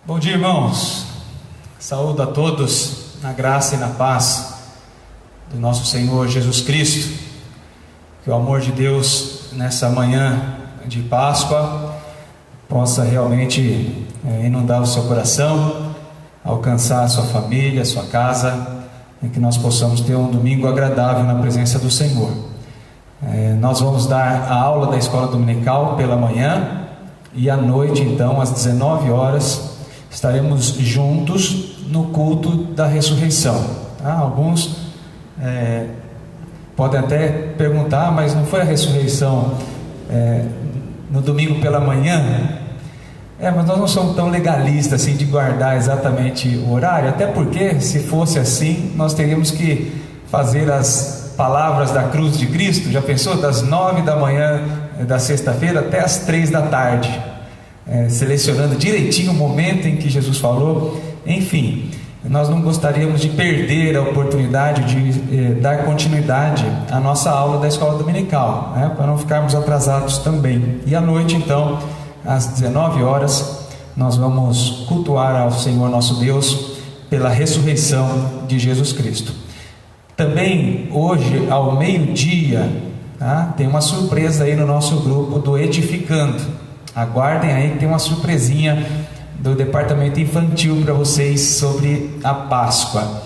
Bom dia, irmãos. Saúdo a todos na graça e na paz do nosso Senhor Jesus Cristo. Que o amor de Deus nessa manhã de Páscoa possa realmente inundar o seu coração, alcançar a sua família, a sua casa, e que nós possamos ter um domingo agradável na presença do Senhor. Nós vamos dar a aula da escola dominical pela manhã e à noite, então, às 19 horas, estaremos juntos no culto da ressurreição. Alguns podem até perguntar, mas não foi a ressurreição no domingo pela manhã? Mas nós não somos tão legalistas assim de guardar exatamente o horário, até porque se fosse assim, nós teríamos que fazer as palavras da cruz de Cristo, já pensou? Das 9 da manhã da sexta-feira até as 3 da tarde, selecionando direitinho o momento em que Jesus falou. Enfim, nós não gostaríamos de perder a oportunidade de dar continuidade à nossa aula da escola dominical, para não ficarmos atrasados também. E à noite, então, às 19 horas, nós vamos cultuar ao Senhor nosso Deus pela ressurreição de Jesus Cristo. Também hoje, ao meio-dia, tem uma surpresa aí no nosso grupo do Edificando. Aguardem aí que tem uma surpresinha do departamento infantil para vocês sobre a Páscoa.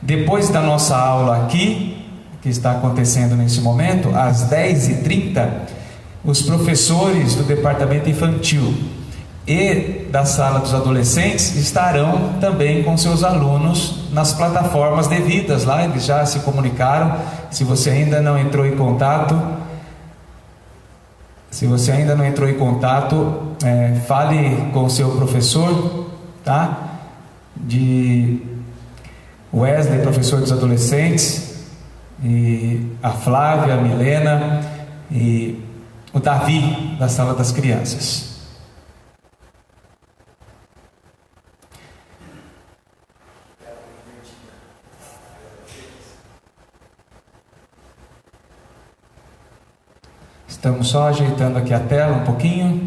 Depois da nossa aula aqui, que está acontecendo nesse momento, às 10h30, os professores do departamento infantil e da sala dos adolescentes estarão também com seus alunos nas plataformas devidas lá. Eles já se comunicaram. Se você ainda não entrou em contato, fale com o seu professor, de Wesley, professor dos adolescentes, e a Flávia, a Milena e o Davi, da sala das crianças. Estamos só ajeitando aqui a tela um pouquinho.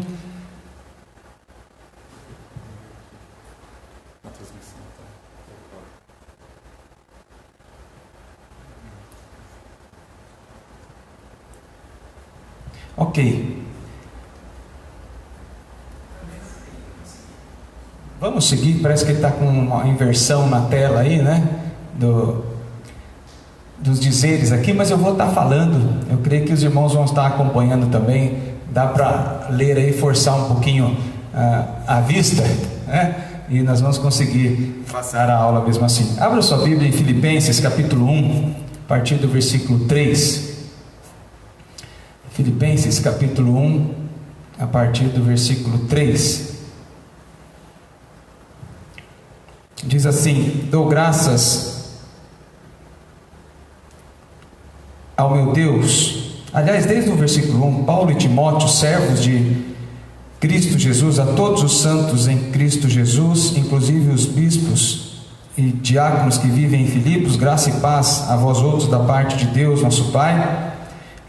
Ok. Vamos seguir. Parece que ele está com uma inversão na tela aí, dos dizeres aqui, mas eu vou estar falando. Eu creio que os irmãos vão estar acompanhando também. Dá para ler aí, forçar um pouquinho a vista, e nós vamos conseguir passar a aula mesmo assim. Abra sua Bíblia em Filipenses capítulo 1, a partir do versículo 3. Filipenses capítulo 1, a partir do versículo 3. Diz assim: dou graças ao meu Deus. Aliás, desde o versículo 1, Paulo e Timóteo, servos de Cristo Jesus, a todos os santos em Cristo Jesus, inclusive os bispos e diáconos que vivem em Filipos, graça e paz a vós outros da parte de Deus, nosso Pai,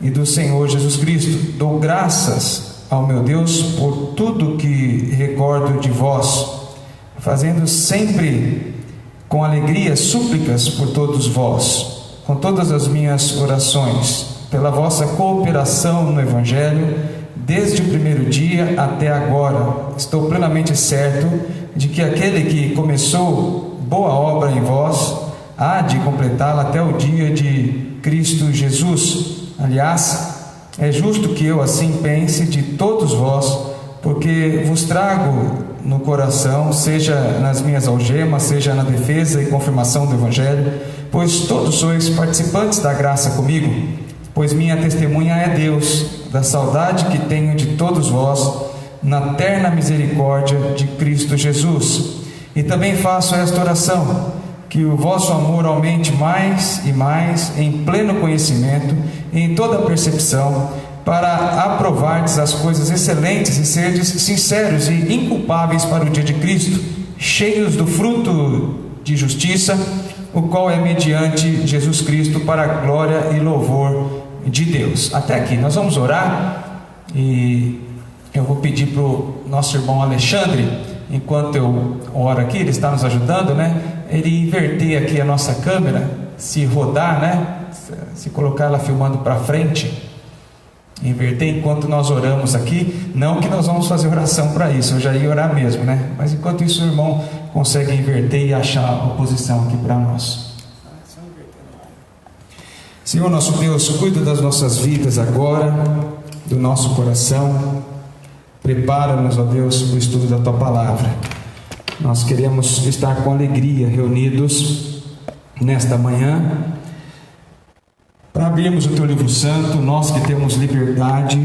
e do Senhor Jesus Cristo. Dou graças ao meu Deus por tudo que recordo de vós, fazendo sempre com alegria súplicas por todos vós, com todas as minhas orações, pela vossa cooperação no Evangelho, desde o primeiro dia até agora. Estou plenamente certo de que aquele que começou boa obra em vós há de completá-la até o dia de Cristo Jesus. Aliás, é justo que eu assim pense de todos vós, porque vos trago no coração, seja nas minhas algemas, seja na defesa e confirmação do Evangelho, pois todos sois participantes da graça comigo, pois minha testemunha é Deus, da saudade que tenho de todos vós, na terna misericórdia de Cristo Jesus. E também faço esta oração, que o vosso amor aumente mais e mais em pleno conhecimento e em toda percepção, para aprovardes as coisas excelentes e serdes sinceros e inculpáveis para o dia de Cristo, cheios do fruto de justiça, o qual é mediante Jesus Cristo para a glória e louvor de Deus. Até aqui, nós vamos orar, e eu vou pedir para o nosso irmão Alexandre enquanto eu oro aqui, ele está nos ajudando, né? Ele inverter aqui a nossa câmera, se rodar, né? Se colocar ela filmando para frente, inverter enquanto nós oramos aqui. Não que nós vamos fazer oração para isso, eu já ia orar mesmo, né? Mas enquanto isso o irmão consegue inverter e achar a posição aqui para nós. Senhor nosso Deus, cuida das nossas vidas agora, do nosso coração. Prepara-nos, ó Deus, para o estudo da Tua Palavra. Nós queremos estar com alegria reunidos nesta manhã para abrirmos o Teu livro santo, nós que temos liberdade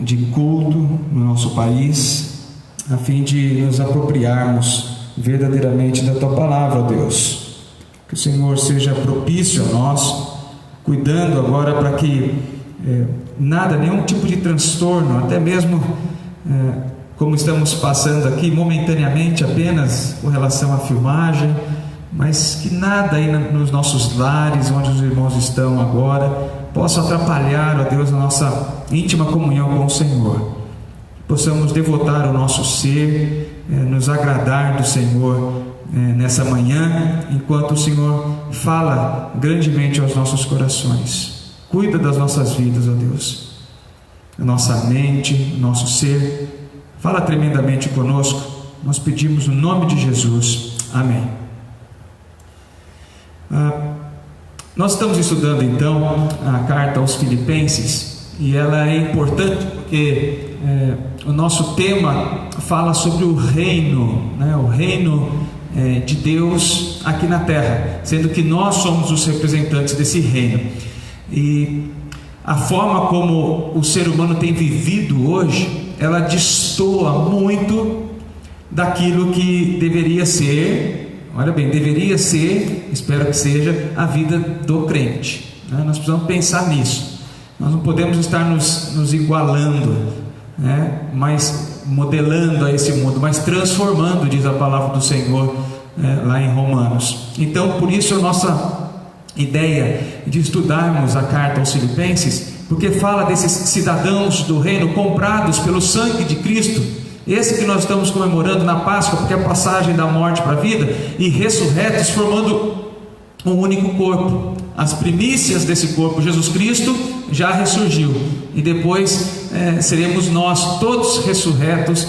de culto no nosso país, a fim de nos apropriarmos verdadeiramente da Tua Palavra, ó Deus. Que o Senhor seja propício a nós, cuidando agora para que nada, nenhum tipo de transtorno, até mesmo como estamos passando aqui momentaneamente apenas com relação à filmagem, mas que nada aí nos nossos lares, onde os irmãos estão agora, possa atrapalhar, ó Deus, a nossa íntima comunhão com o Senhor. Possamos devotar o nosso ser, nos agradar do Senhor nessa manhã, enquanto o Senhor fala grandemente aos nossos corações. Cuida das nossas vidas, ó Deus, a nossa mente, o nosso ser. Fala tremendamente conosco. Nós pedimos no nome de Jesus. Amém. Nós estamos estudando então a carta aos Filipenses, e ela é importante porque o nosso tema fala sobre o reino, né? O reino de Deus aqui na terra, sendo que nós somos os representantes desse reino. E a forma como o ser humano tem vivido hoje, ela destoa muito daquilo que deveria ser. Olha bem, deveria ser, espero que seja, a vida do crente, né? Nós precisamos pensar nisso. Nós não podemos estar nos igualando, né? Mas modelando a esse mundo, mas transformando, diz a palavra do Senhor lá em Romanos. Então, por isso a nossa ideia de estudarmos a carta aos Filipenses, porque fala desses cidadãos do reino comprados pelo sangue de Cristo, esse que nós estamos comemorando na Páscoa, porque é a passagem da morte para a vida, e ressurretos, formando um único corpo. As primícias desse corpo, Jesus Cristo, já ressurgiu, e depois seremos nós todos ressurretos,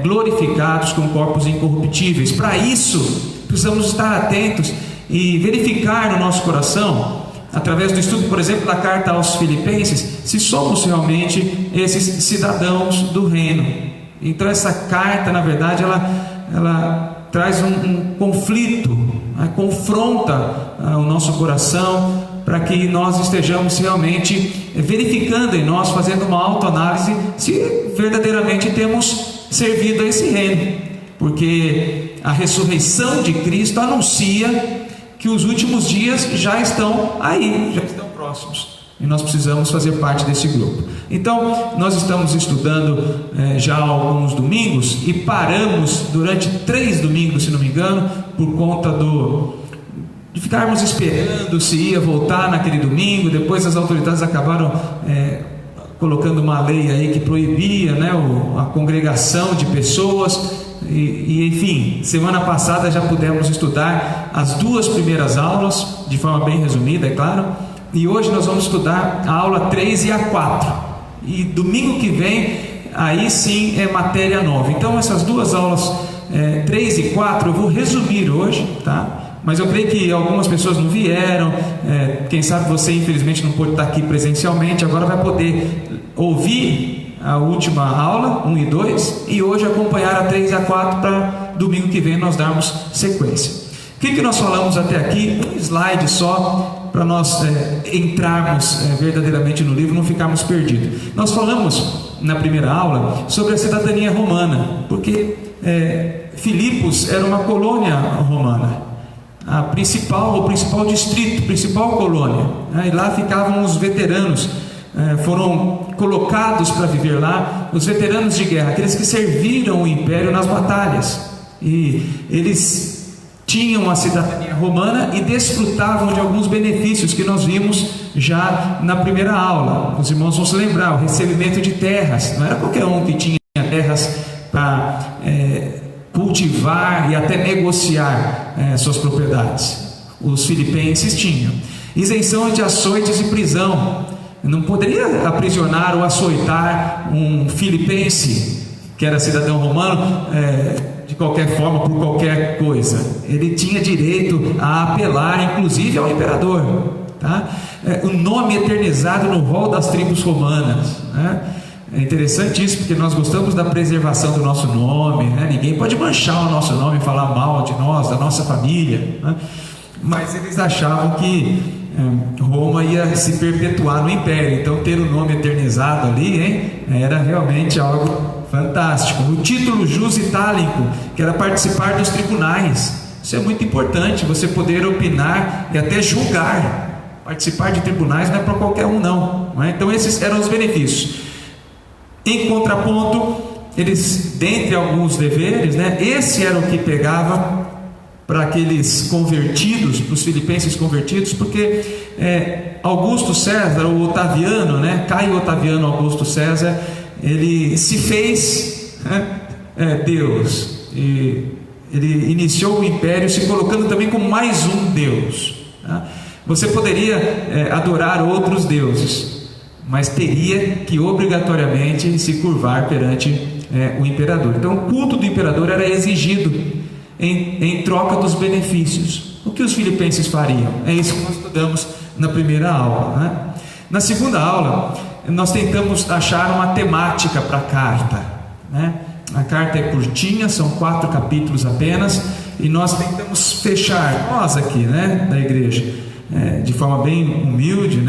glorificados com corpos incorruptíveis. Para isso, precisamos estar atentos e verificar no nosso coração, através do estudo, por exemplo, da carta aos Filipenses, se somos realmente esses cidadãos do reino. Então essa carta, na verdade, ela traz um conflito, confronta o nosso coração, para que nós estejamos realmente verificando em nós, fazendo uma autoanálise, se verdadeiramente temos servido a esse reino, porque a ressurreição de Cristo anuncia que os últimos dias já estão aí, já estão próximos, e nós precisamos fazer parte desse grupo. Então, nós estamos estudando já há alguns domingos, e paramos durante 3 domingos, se não me engano, por conta de ficarmos esperando se ia voltar naquele domingo. Depois as autoridades acabaram colocando uma lei aí que proibia, né, a congregação de pessoas. E enfim, semana passada já pudemos estudar as 2 primeiras aulas, de forma bem resumida, é claro, e hoje nós vamos estudar a aula 3 e a 4, e domingo que vem, aí sim é matéria nova. Então essas 2 aulas, 3 e 4, eu vou resumir hoje, tá? Mas eu creio que algumas pessoas não vieram, quem sabe você infelizmente não pôde estar aqui presencialmente, agora vai poder ouvir a última aula, 1 e 2, e hoje acompanhar a 3 e a 4, para domingo que vem nós darmos sequência. O que nós falamos até aqui? Um slide só, para nós entrarmos verdadeiramente no livro, não ficarmos perdidos. Nós falamos na primeira aula sobre a cidadania romana, porque Filipos era uma colônia romana, o principal distrito, principal colônia, né? E lá ficavam os veteranos, foram colocados para viver lá, os veteranos de guerra, aqueles que serviram o império nas batalhas, e eles tinham a cidadania romana e desfrutavam de alguns benefícios que nós vimos já na primeira aula. Os irmãos vão se lembrar, o recebimento de terras. Não era qualquer um que tinha terras para cultivar e até negociar suas propriedades. Os filipenses tinham isenção de açoites e prisão. Não poderia aprisionar ou açoitar um filipense que era cidadão romano de qualquer forma, por qualquer coisa. Ele tinha direito a apelar, inclusive, ao imperador, tá? O nome eternizado no rol das tribos romanas, né? É interessante isso, porque nós gostamos da preservação do nosso nome, né? Ninguém pode manchar o nosso nome, falar mal de nós, da nossa família, né? Mas eles achavam que Roma ia se perpetuar no império, então ter o nome eternizado ali, era realmente algo fantástico. O título jus italico, que era participar dos tribunais. Isso é muito importante, você poder opinar e até julgar. Participar de tribunais não é para qualquer um, não é? Então esses eram os benefícios. Em contraponto, eles, dentre alguns deveres, esse era o que pegava para aqueles convertidos, para os filipenses convertidos, porque Augusto César, ou Otaviano, Caio Otaviano Augusto César, ele se fez Deus, e ele iniciou o império se colocando também como mais um Deus, tá? Você poderia adorar outros deuses, mas teria que obrigatoriamente se curvar perante o imperador. Então o culto do imperador era exigido em troca dos benefícios. O que os filipenses fariam? É isso que nós estudamos na primeira aula, Na segunda aula nós tentamos achar uma temática para a carta, A carta é curtinha, são 4 capítulos apenas, e nós tentamos fechar, nós aqui, da igreja, de forma bem humilde,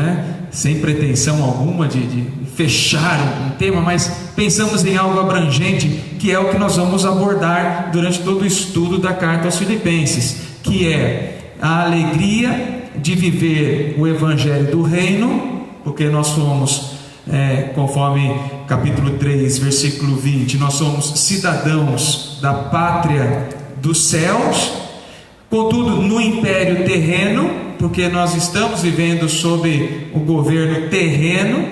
sem pretensão alguma de fechar um tema, mas pensamos em algo abrangente, que é o que nós vamos abordar durante todo o estudo da carta aos Filipenses, que é a alegria de viver o evangelho do reino, porque nós somos, conforme capítulo 3, versículo 20, nós somos cidadãos da pátria dos céus, contudo no império terreno, porque nós estamos vivendo sob o governo terreno,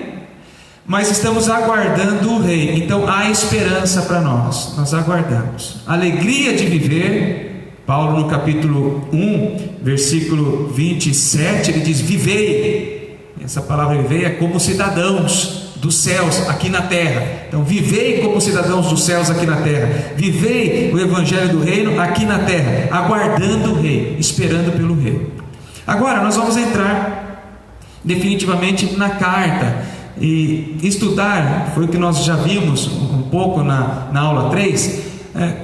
mas estamos aguardando o rei. Então há esperança para nós aguardamos. Alegria de viver. Paulo no capítulo 1, versículo 27, ele diz: vivei. Essa palavra vivei é como cidadãos dos céus aqui na terra. Então vivei como cidadãos dos céus aqui na terra. Vivei o evangelho do reino aqui na terra, aguardando o rei, esperando pelo rei. Agora nós vamos entrar definitivamente na carta e estudar, foi o que nós já vimos um pouco na aula 3,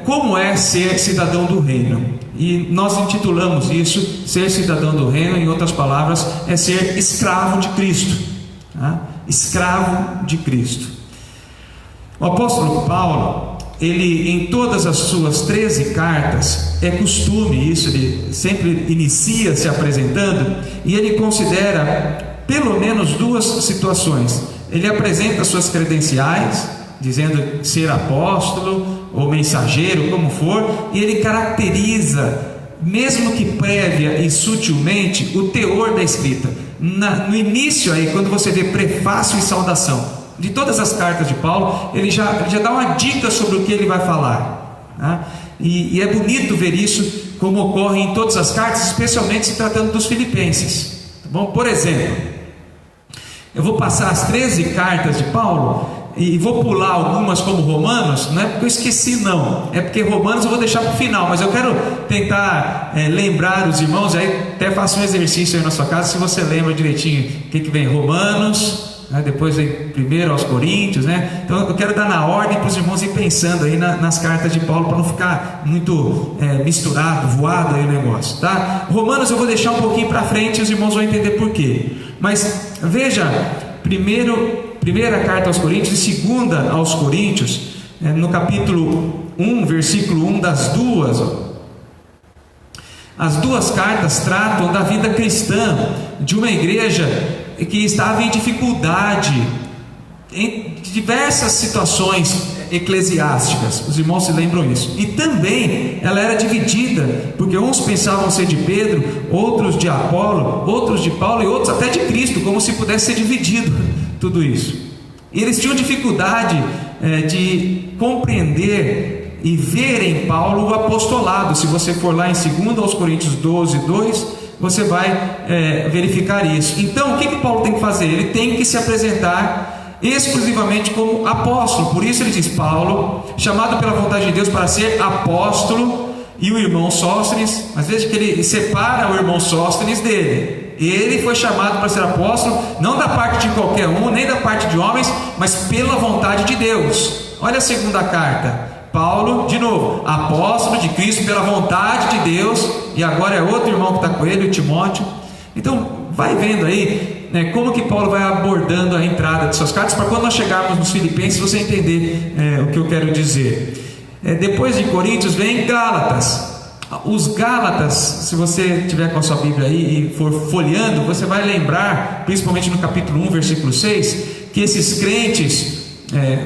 como é ser cidadão do reino. E nós intitulamos isso, ser cidadão do reino, em outras palavras, é ser escravo de Cristo, escravo de Cristo. O apóstolo Paulo, ele em todas as suas 13 cartas, é costume isso, ele sempre inicia se apresentando, e ele considera pelo menos 2 situações. Ele apresenta suas credenciais, dizendo ser apóstolo ou mensageiro, como for, e ele caracteriza, mesmo que prévia e sutilmente, o teor da escrita. No início aí, quando você vê prefácio e saudação de todas as cartas de Paulo, ele já dá uma dica sobre o que ele vai falar, e é bonito ver isso, como ocorre em todas as cartas, especialmente se tratando dos filipenses, tá bom? Por exemplo, eu vou passar as 13 cartas de Paulo e vou pular algumas como Romanos, não é porque eu esqueci não, é porque Romanos eu vou deixar para o final, mas eu quero tentar lembrar os irmãos, aí até faço um exercício aí na sua casa, se você lembra direitinho o que vem Romanos, depois vem primeiro aos Coríntios, então eu quero dar na ordem para os irmãos ir pensando aí nas cartas de Paulo, para não ficar muito misturado, voado aí o negócio, tá? Romanos eu vou deixar um pouquinho para frente e os irmãos vão entender por quê, mas veja, primeira carta aos Coríntios e segunda aos Coríntios, no capítulo 1, versículo 1, as 2 cartas tratam da vida cristã de uma igreja que estava em dificuldade em diversas situações eclesiásticas, os irmãos se lembram isso, e também ela era dividida, porque uns pensavam ser de Pedro, outros de Apolo, outros de Paulo e outros até de Cristo, como se pudesse ser dividido tudo isso. E eles tinham dificuldade de compreender e ver em Paulo o apostolado. Se você for lá em 2 Coríntios 12, 2, você vai verificar isso. Então o que Paulo tem que fazer? Ele tem que se apresentar exclusivamente como apóstolo. Por isso ele diz: Paulo, chamado pela vontade de Deus para ser apóstolo, e o irmão Sóstenes. Mas veja que ele separa o irmão Sóstenes dele. Ele foi chamado para ser apóstolo, não da parte de qualquer um, nem da parte de homens, mas pela vontade de Deus. Olha a segunda carta. Paulo, de novo, apóstolo de Cristo pela vontade de Deus, e agora é outro irmão que está com ele, o Timóteo. Então, vai vendo aí, né, como que Paulo vai abordando a entrada de suas cartas, para quando nós chegarmos nos Filipenses, você entender o que eu quero dizer. Depois de Coríntios vem Gálatas. Os Gálatas, se você tiver com a sua Bíblia aí e for folheando, você vai lembrar, principalmente no capítulo 1, versículo 6, que esses crentes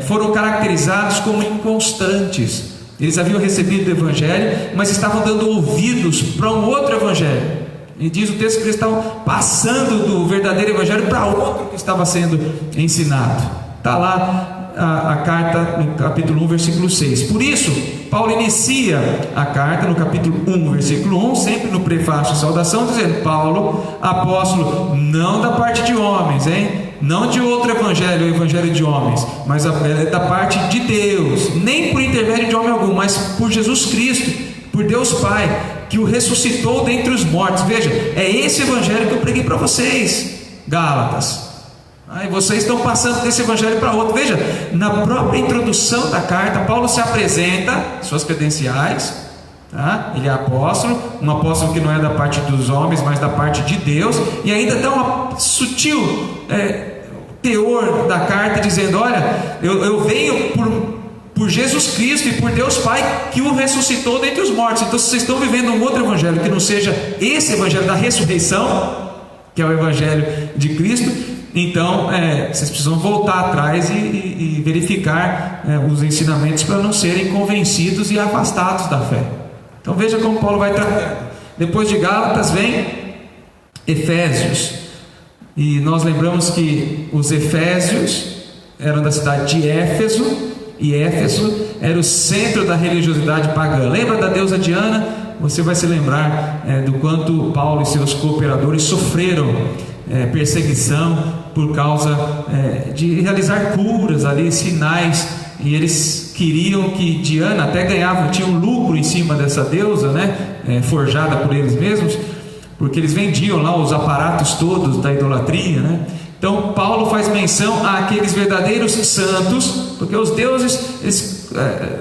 foram caracterizados como inconstantes. Eles haviam recebido o Evangelho, mas estavam dando ouvidos para um outro Evangelho. E diz o texto que eles estavam passando do verdadeiro Evangelho para outro que estava sendo ensinado. Está lá a carta no capítulo 1, versículo 6. Por isso, Paulo inicia a carta no capítulo 1, versículo 1, sempre no prefácio de saudação, dizendo: Paulo, apóstolo, não da parte de homens, não de outro evangelho, o evangelho de homens, mas da parte de Deus, nem por intermédio de homem algum, mas por Jesus Cristo, por Deus Pai, que o ressuscitou dentre os mortos. Veja, é esse evangelho que eu preguei para vocês, Gálatas. E vocês estão passando desse evangelho para outro. Veja, na própria introdução da carta, Paulo se apresenta, suas credenciais, tá? Ele é apóstolo, um apóstolo que não é da parte dos homens, mas da parte de Deus, e ainda dá um sutil teor da carta, dizendo: olha, eu venho por Jesus Cristo e por Deus Pai, que o ressuscitou dentre os mortos. Então, se vocês estão vivendo um outro evangelho que não seja esse evangelho da ressurreição, que é o evangelho de Cristo, então vocês precisam voltar atrás e verificar os ensinamentos, para não serem convencidos e afastados da fé. Então veja como Paulo vai tratando. Depois de Gálatas vem Efésios, e nós lembramos que os Efésios eram da cidade de Éfeso, e Éfeso era o centro da religiosidade pagã. Lembra da deusa Diana? Você vai se lembrar do quanto Paulo e seus cooperadores sofreram perseguição por causa de realizar curas ali, sinais, e eles queriam que Diana até tinha um lucro em cima dessa deusa, forjada por eles mesmos, porque eles vendiam lá os aparatos todos da idolatria, Então Paulo faz menção àqueles verdadeiros santos, porque os deuses,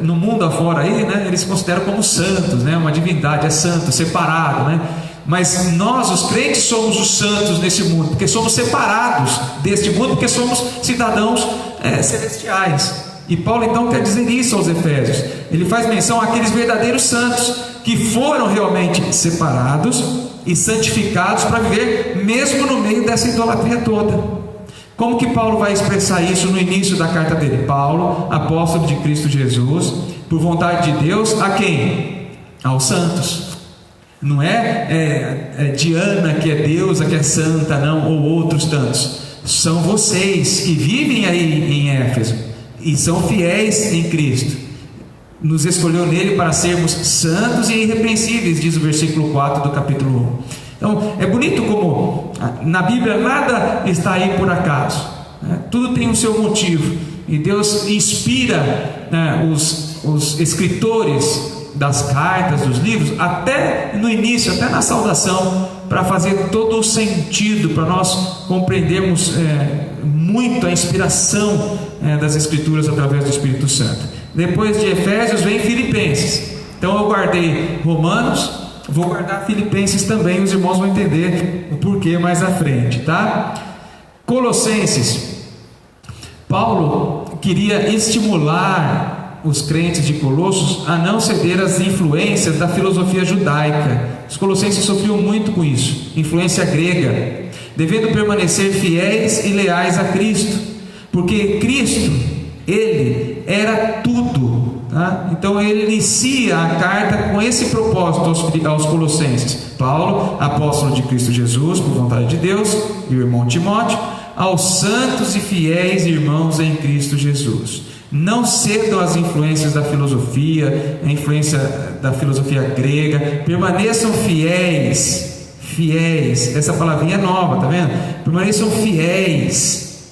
no mundo afora aí, eles se consideram como santos, uma divindade, é santo, separado, Mas nós, os crentes, somos os santos nesse mundo, porque somos separados deste mundo, porque somos cidadãos celestiais. E Paulo então quer dizer isso aos Efésios. Ele faz menção àqueles verdadeiros santos, que foram realmente separados e santificados para viver mesmo no meio dessa idolatria toda. Como que Paulo vai expressar isso no início da carta dele? Paulo, apóstolo de Cristo Jesus, por vontade de Deus, a quem? Aos santos. Não é Diana que é deusa, que é santa, não, ou outros tantos. São vocês que vivem aí em Éfeso e são fiéis em Cristo. Nos escolheu nele para sermos santos e irrepreensíveis, diz o versículo 4 do capítulo 1. Então é bonito como na Bíblia nada está aí por acaso, tudo tem um seu motivo, e Deus inspira os escritores das cartas, dos livros, até no início, até na saudação, para fazer todo o sentido, para nós compreendermos muito a inspiração das Escrituras através do Espírito Santo. Depois de Efésios vem Filipenses. Então eu guardei Romanos, vou guardar Filipenses também, os irmãos vão entender o porquê mais à frente, tá? Colossenses. Paulo queria estimular os crentes de Colossos a não ceder às influências da filosofia judaica. Os colossenses sofriam muito com isso, influência grega, devendo permanecer fiéis e leais a Cristo, porque Cristo, Ele era tudo, tá? Então ele inicia a carta com esse propósito aos colossenses. Paulo, apóstolo de Cristo Jesus, por vontade de Deus, e o irmão Timóteo, aos santos e fiéis irmãos em Cristo Jesus. Não cedam às influências da filosofia, a influência da filosofia grega. Permaneçam fiéis. Fiéis, essa palavrinha é nova, tá vendo? Permaneçam fiéis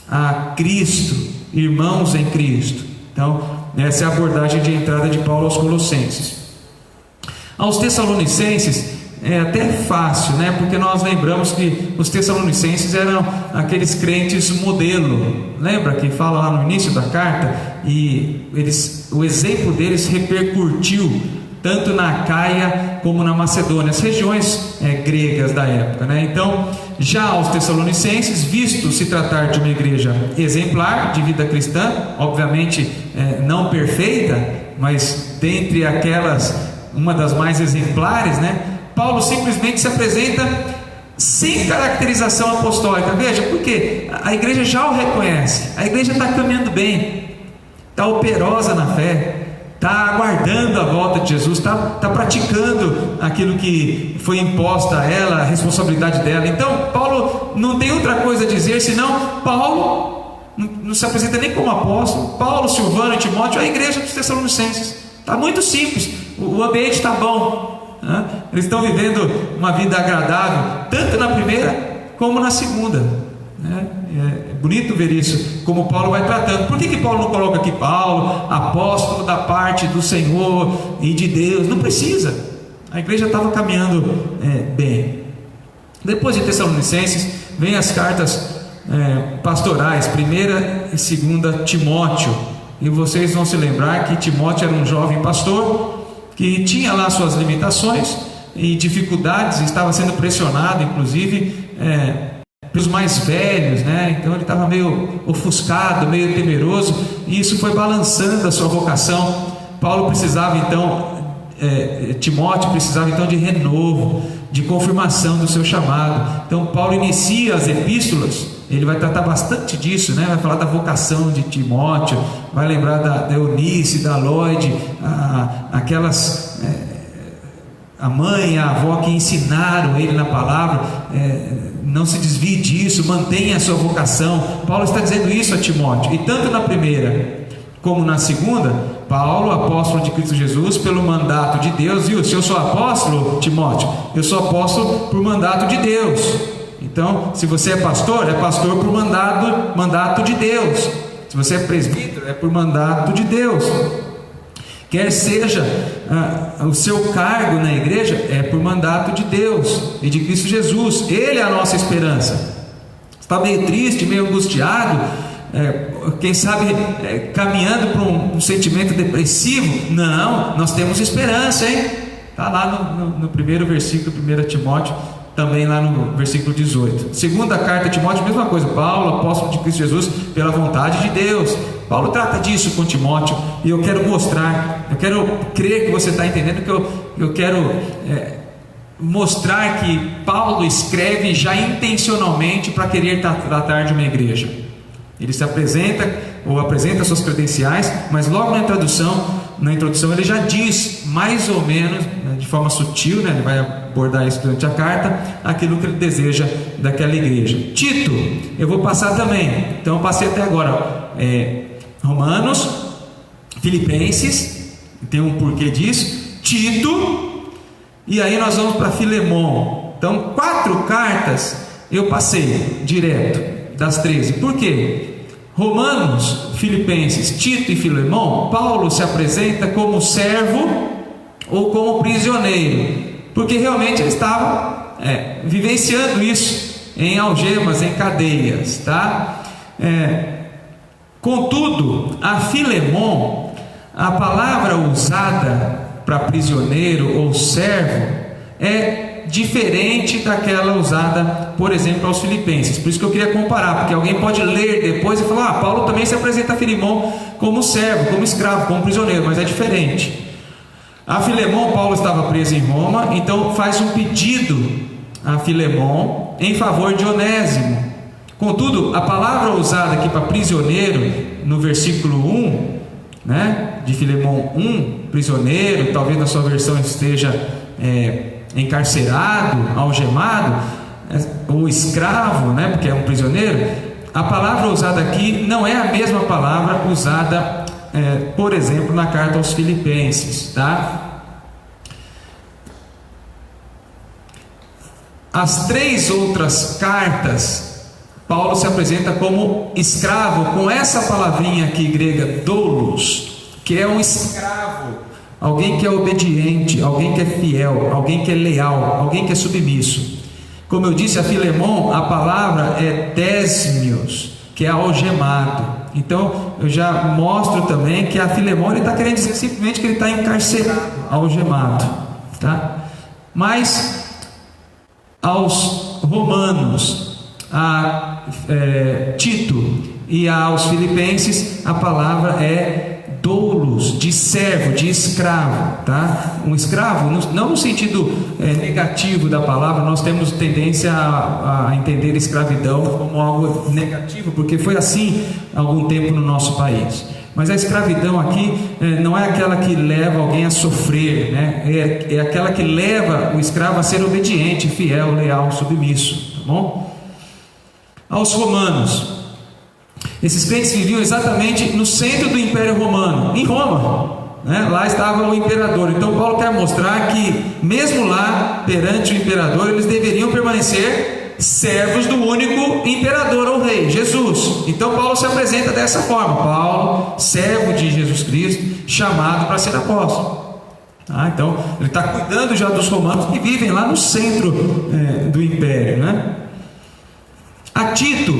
a Cristo, irmãos em Cristo. Então, essa é a abordagem de entrada de Paulo aos Colossenses. Aos Tessalonicenses é até fácil, né? Porque nós lembramos que os Tessalonicenses eram aqueles crentes modelo. Lembra que fala lá no início da carta? E o exemplo deles repercutiu tanto na Acaia como na Macedônia, as regiões gregas da época, né? Então, já aos Tessalonicenses, visto se tratar de uma igreja exemplar de vida cristã, obviamente não perfeita, mas dentre aquelas, uma das mais exemplares, né? Paulo simplesmente se apresenta sem caracterização apostólica. Veja, porque a igreja já o reconhece, a igreja está caminhando bem, está operosa na fé, está aguardando a volta de Jesus, está praticando aquilo que foi imposta a ela, a responsabilidade dela. Então Paulo não tem outra coisa a dizer senão: Paulo não se apresenta nem como apóstolo, Paulo, Silvano e Timóteo, a igreja dos Tessalonicenses. Está muito simples, o ambiente está bom, né? Eles estão vivendo uma vida agradável, tanto na primeira como na segunda, né? É bonito ver isso, como Paulo vai tratando. Por que Paulo não coloca aqui Paulo, apóstolo da parte do Senhor e de Deus? Não precisa, a igreja estava caminhando bem. Depois de Tessalonicenses, vem as cartas pastorais, 1ª e 2ª Timóteo. E vocês vão se lembrar que Timóteo era um jovem pastor que tinha lá suas limitações e dificuldades, estava sendo pressionado, inclusive, pelos mais velhos, né? Então ele estava meio ofuscado, meio temeroso, e isso foi balançando a sua vocação. Paulo precisava então, Timóteo precisava então de renovo, de confirmação do seu chamado. Então Paulo inicia as epístolas, ele vai tratar bastante disso, né? Vai falar da vocação de Timóteo, vai lembrar da Eunice, da Lloyd, aquelas a mãe e a avó que ensinaram ele na palavra. Não se desvie disso, mantenha a sua vocação. Paulo está dizendo isso a Timóteo. E tanto na primeira como na segunda, Paulo, apóstolo de Cristo Jesus, pelo mandato de Deus. Viu? Se eu sou apóstolo, Timóteo, eu sou apóstolo por mandato de Deus. Então, se você é pastor por mandato de Deus. Se você é presbítero, é por mandato de Deus. Quer seja o seu cargo na igreja, é por mandato de Deus e de Cristo Jesus. Ele é a nossa esperança. Está meio triste, meio angustiado, quem sabe caminhando para um sentimento depressivo? Não, nós temos esperança, hein? Está lá no primeiro versículo, 1 Timóteo, também lá no versículo 18. Segunda carta a Timóteo, mesma coisa. Paulo, apóstolo de Cristo Jesus, pela vontade de Deus. Paulo trata disso com Timóteo, e eu quero mostrar, eu quero crer que você está entendendo, que eu quero mostrar que Paulo escreve já intencionalmente para querer tratar de uma igreja. Ele se apresenta, ou apresenta suas credenciais, mas logo na introdução ele já diz, mais ou menos, de forma sutil, né? Ele vai abordar isso durante a carta, aquilo que ele deseja daquela igreja. Tito, eu vou passar também, então eu passei até agora, Romanos, Filipenses, tem um porquê disso, Tito, e aí nós vamos para Filemon. Então 4 cartas eu passei direto das 13. Por quê? Romanos, Filipenses, Tito e Filemon, Paulo se apresenta como servo ou como prisioneiro, porque realmente ele estava vivenciando isso em algemas, em cadeias, tá? Contudo, a Filemon, a palavra usada para prisioneiro ou servo é diferente daquela usada, por exemplo, aos Filipenses. Por isso que eu queria comparar, porque alguém pode ler depois e falar: Paulo também se apresenta a Filemon como servo, como escravo, como prisioneiro, mas é diferente. A Filemon, Paulo estava preso em Roma, então faz um pedido a Filemon em favor de Onésimo. Contudo, a palavra usada aqui para prisioneiro, no versículo 1, né, de Filemon 1, prisioneiro, talvez na sua versão esteja encarcerado, algemado, ou escravo, né, porque é um prisioneiro. a palavra usada aqui não é a mesma palavra usada, por exemplo, na carta aos Filipenses, tá? As 3 outras cartas, Paulo se apresenta como escravo, com essa palavrinha aqui grega, doulos, que é um escravo, alguém que é obediente, alguém que é fiel, alguém que é leal, alguém que é submisso. Como eu disse a Filemon, a palavra é desmios, que é algemado. Então eu já mostro também que a Filemon está querendo dizer simplesmente que ele está encarcerado, algemado, tá? Mas aos romanos, a Tito e aos filipenses, a palavra é doulos, de servo, de escravo, tá? Um escravo, não no sentido negativo da palavra. Nós temos tendência a entender escravidão como algo negativo, porque foi assim há algum tempo no nosso país. Mas a escravidão aqui não é aquela que leva alguém a sofrer, né? É aquela que leva o escravo a ser obediente, fiel, leal, submisso, tá bom? Aos romanos, esses crentes viviam exatamente no centro do Império Romano, em Roma, né? Lá estava o imperador. Então Paulo quer mostrar que mesmo lá, perante o imperador, eles deveriam permanecer servos do único imperador ou rei, Jesus. Então Paulo se apresenta dessa forma: Paulo, servo de Jesus Cristo, chamado para ser apóstolo. Então ele está cuidando já dos romanos que vivem lá no centro do império, né? A Tito,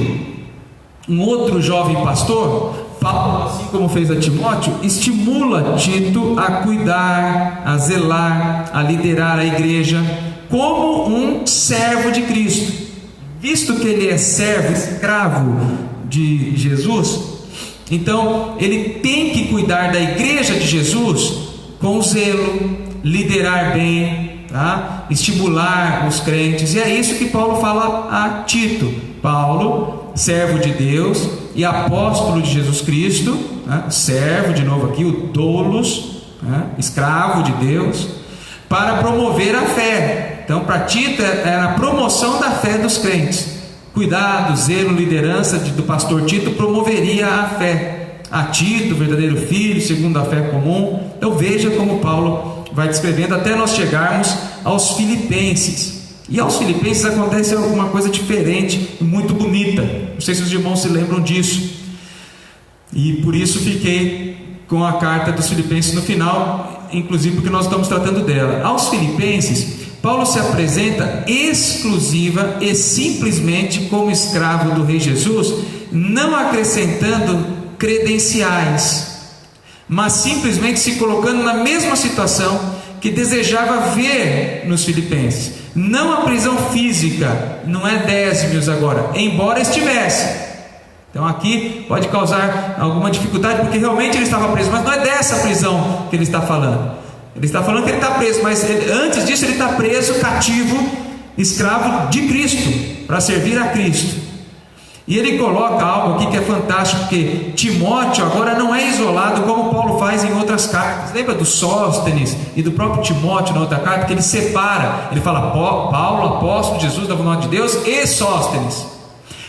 um outro jovem pastor, Paulo, assim como fez a Timóteo, estimula Tito a cuidar, a zelar, a liderar a igreja como um servo de Cristo. Visto que ele é servo, escravo de Jesus, então ele tem que cuidar da igreja de Jesus com zelo, liderar bem, tá? Estimular os crentes. E é isso que Paulo fala a Tito. Paulo, servo de Deus e apóstolo de Jesus Cristo, né? Servo, de novo aqui, o doulos, né? Escravo de Deus, para promover a fé. Então, para Tito era a promoção da fé dos crentes. Cuidado, zelo, liderança do pastor Tito promoveria a fé. A Tito, verdadeiro filho, segundo a fé comum. Então veja como Paulo vai descrevendo até nós chegarmos aos Filipenses. E aos Filipenses acontece alguma coisa diferente, muito bonita. Não sei se os irmãos se lembram disso. E por isso fiquei com a carta dos Filipenses no final, inclusive porque nós estamos tratando dela. Aos Filipenses, Paulo se apresenta exclusiva e simplesmente como escravo do Rei Jesus, não acrescentando credenciais, mas simplesmente se colocando na mesma situação que desejava ver nos Filipenses. Não a prisão física, não é Desmios agora, embora estivesse. Então aqui pode causar alguma dificuldade, porque realmente ele estava preso, mas não é dessa prisão que ele está falando. Ele está falando que ele está preso, mas antes disso ele está preso, cativo, escravo de Cristo, para servir a Cristo. E ele coloca algo aqui que é fantástico, porque Timóteo agora não é isolado como Paulo faz em outras cartas. Lembra do Sóstenes e do próprio Timóteo na outra carta, que ele separa, ele fala Paulo, apóstolo de Jesus da vontade de Deus, e Sóstenes.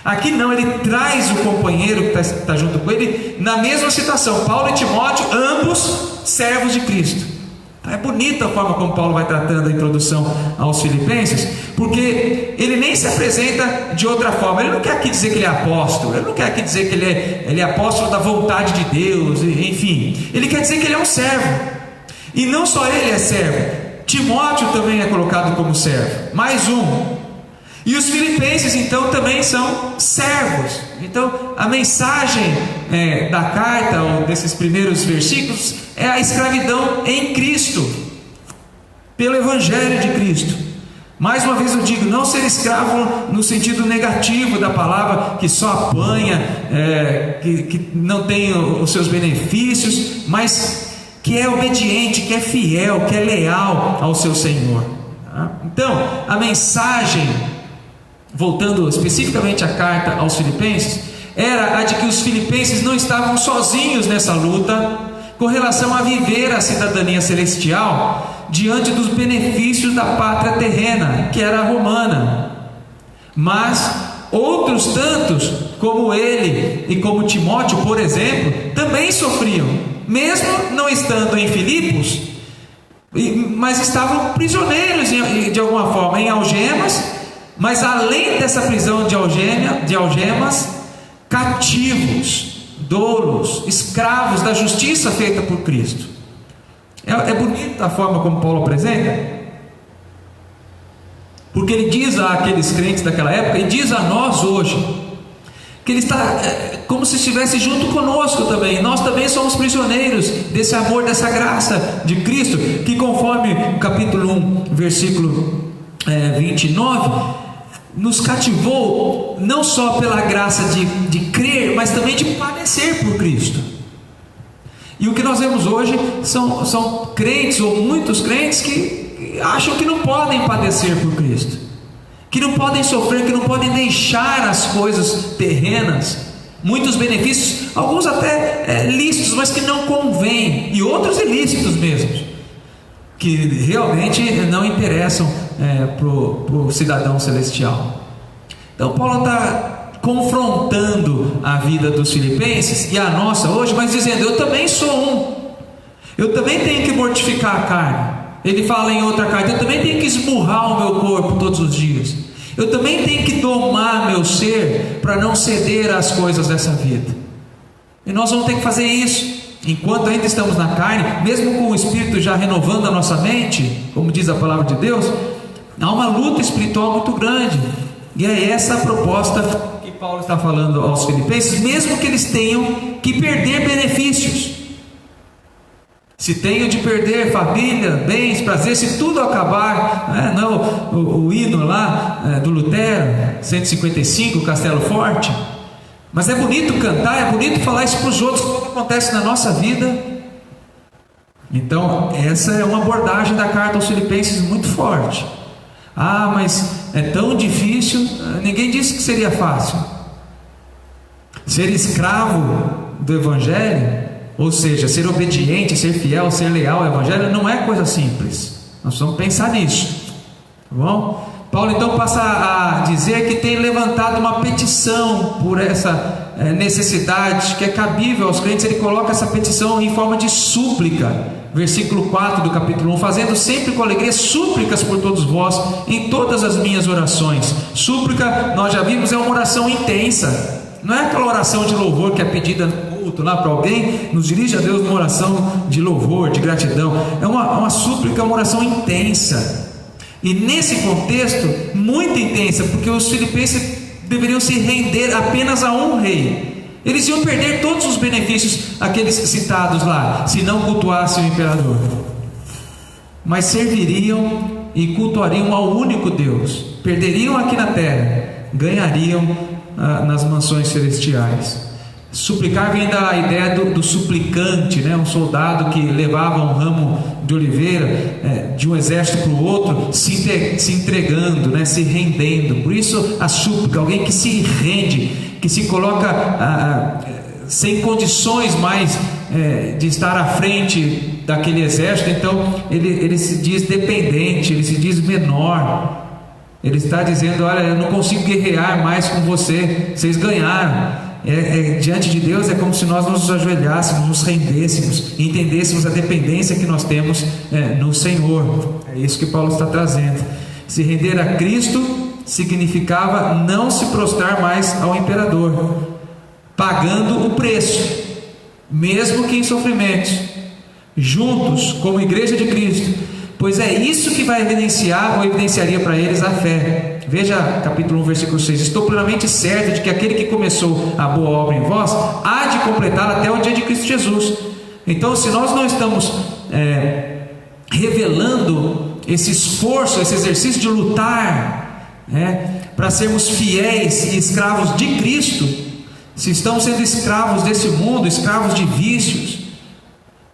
Aqui não, ele traz o companheiro que está junto com ele na mesma situação. Paulo e Timóteo, ambos servos de Cristo. É bonita a forma como Paulo vai tratando a introdução aos Filipenses, porque ele nem se apresenta de outra forma. Ele não quer aqui dizer que ele é apóstolo, ele não quer aqui dizer que ele é apóstolo da vontade de Deus, enfim. Ele quer dizer que ele é um servo. E não só ele é servo, Timóteo também é colocado como servo, mais um. E os Filipenses então também são servos. Então a mensagem da carta, ou desses primeiros versículos, é a escravidão em Cristo, pelo Evangelho de Cristo. Mais uma vez eu digo, não ser escravo no sentido negativo da palavra, que só apanha, que não tem os seus benefícios, mas que é obediente, que é fiel, que é leal ao seu Senhor. Então a mensagem, voltando especificamente à carta aos Filipenses, era a de que os filipenses não estavam sozinhos nessa luta com relação a viver a cidadania celestial diante dos benefícios da pátria terrena, que era a romana. Mas outros tantos, como ele e como Timóteo, por exemplo, também sofriam, mesmo não estando em Filipos, mas estavam prisioneiros de alguma forma, em algemas, mas além dessa prisão de algemas, cativos, doulos, escravos da justiça feita por Cristo. É bonita a forma como Paulo apresenta, porque ele diz àqueles crentes daquela época, e diz a nós hoje, que ele está como se estivesse junto conosco também. Nós também somos prisioneiros desse amor, dessa graça de Cristo, que conforme o capítulo 1, versículo 29, nos cativou não só pela graça de crer, mas também de padecer por Cristo. E o que nós vemos hoje são crentes, ou muitos crentes, que acham que não podem padecer por Cristo, que não podem sofrer, que não podem deixar as coisas terrenas, muitos benefícios, alguns até lícitos, mas que não convêm, e outros ilícitos mesmo, que realmente não interessam para o cidadão celestial. Então Paulo está confrontando a vida dos filipenses e a nossa hoje, mas dizendo: eu também sou um, eu também tenho que mortificar a carne. Ele fala em outra carta: eu também tenho que esmurrar o meu corpo todos os dias, eu também tenho que domar meu ser para não ceder às coisas dessa vida. E nós vamos ter que fazer isso enquanto ainda estamos na carne, mesmo com o Espírito já renovando a nossa mente, como diz a palavra de Deus. Há uma luta espiritual muito grande, e é essa a proposta que Paulo está falando aos filipenses, mesmo que eles tenham que perder benefícios. Se tenho de perder família, bens, prazer, se tudo acabar, não, o hino lá do Lutero, 155, Castelo Forte. Mas é bonito cantar, é bonito falar isso para os outros, como acontece na nossa vida. Então essa é uma abordagem da carta aos filipenses muito forte. Mas é tão difícil. Ninguém disse que seria fácil. Ser escravo do Evangelho, ou seja, ser obediente, ser fiel, ser leal ao Evangelho, não é coisa simples. Nós vamos pensar nisso, tá bom? Paulo então passa a dizer que tem levantado uma petição por essa necessidade que é cabível aos crentes. Ele coloca essa petição em forma de súplica, versículo 4 do capítulo 1: fazendo sempre com alegria súplicas por todos vós em todas as minhas orações. Súplica, nós já vimos, é uma oração intensa, não é aquela oração de louvor que é pedida no culto lá para alguém, nos dirige a Deus numa oração de louvor, de gratidão. É uma súplica, uma oração intensa. E nesse contexto, muito intensa, porque os filipenses deveriam se render apenas a um rei. Eles iam perder todos os benefícios, aqueles citados lá, se não cultuassem o imperador. Mas serviriam e cultuariam ao único Deus. Perderiam aqui na terra, ganhariam nas mansões celestiais. Suplicar vem da ideia do suplicante, um soldado que levava um ramo de oliveira de um exército para o outro, se entregando, se rendendo. Por isso a súplica, alguém que se rende, que se coloca sem condições mais de estar à frente daquele exército. Então ele se diz dependente, ele se diz menor. Ele está dizendo: olha, eu não consigo guerrear mais com vocês ganharam. Diante de Deus é como se nós nos ajoelhássemos, nos rendêssemos, entendêssemos a dependência que nós temos no Senhor. É isso que Paulo está trazendo. Se render a Cristo significava não se prostrar mais ao imperador, pagando o preço, mesmo que em sofrimentos, juntos como igreja de Cristo, pois é isso que vai evidenciar ou evidenciaria para eles a fé. Veja capítulo 1, versículo 6: estou plenamente certo de que aquele que começou a boa obra em vós há de completá-la até o dia de Cristo Jesus. Então, se nós não estamos revelando esse esforço, esse exercício de lutar para sermos fiéis e escravos de Cristo, se estamos sendo escravos desse mundo, escravos de vícios,